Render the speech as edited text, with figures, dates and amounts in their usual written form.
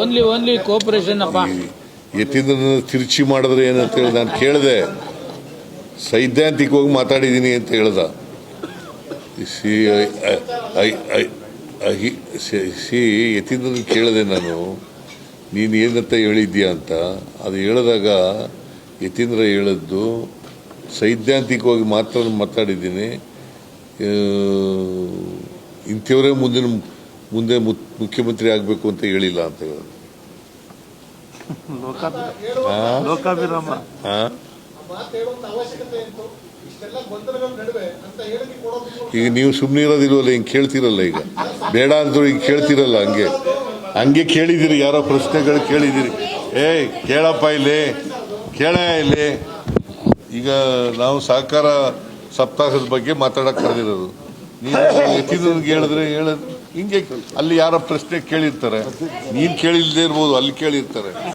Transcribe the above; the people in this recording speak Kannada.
ಓನ್ಲಿ ಕೋಪರೇಷನ್ ಅಪ್ಪ. ಯತೀಂದ್ರನ ತಿರುಚಿ ಮಾಡಿದ್ರೆ ಏನಂತ ಹೇಳಿ ನಾನು ಕೇಳಿದೆ. ಸೈದ್ಧಾಂತಿಕವಾಗಿ ಮಾತಾಡಿದ್ದೀನಿ ಅಂತ ಹೇಳ್ದ. ಯತೀಂದ್ರನ ಕೇಳಿದೆ ನಾನು, ನೀನು ಏನಂತ ಹೇಳಿದ್ಯಾ ಅಂತ. ಅದು ಹೇಳಿದಾಗ ಯತೀಂದ್ರ ಹೇಳಿದ್ದು ಸೈದ್ಧಾಂತಿಕವಾಗಿ ಮಾತ್ರ ಮಾತಾಡಿದ್ದೀನಿ, ಇಂಥವರೇ ಮುಂದೆ ಮುಖ್ಯಮಂತ್ರಿ ಆಗಬೇಕು ಅಂತ ಹೇಳಿಲ್ಲ ಅಂತ ಹೇಳಿದ್ರು. ಈಗ ನೀವು ಸುಮ್ಮನೆ ಇರೋದಿಲ್ವಲ್ಲ, ಹಿಂಗೆ ಕೇಳ್ತಿರಲ್ಲ. ಈಗ ಬೇಡ ಅಂದ್ರು ಹಿಂಗೆ ಕೇಳ್ತಿರಲ್ಲ. ಹಂಗೆ ಕೇಳಿದಿರಿ, ಯಾರೋ ಪ್ರಶ್ನೆಗಳು ಕೇಳಿದಿರಿ. ಕೇಳಪ್ಪ ಇಲ್ಲಿ. ಈಗ ನಾವು ಸಹಕಾರ ಸಪ್ತಾಹದ ಬಗ್ಗೆ ಮಾತಾಡಕ್ ಕರೆದಿರೋದು. ನೀವು ಹೇಳಿದ್ರೆ ಹಿಂಗೆ ಅಲ್ಲಿ ಯಾರೋ ಪ್ರಶ್ನೆ ಕೇಳಿರ್ತಾರೆ, ನೀನ್ ಕೇಳಿಲ್ದೇ ಇರ್ಬೋದು, ಅಲ್ಲಿ ಕೇಳಿರ್ತಾರೆ.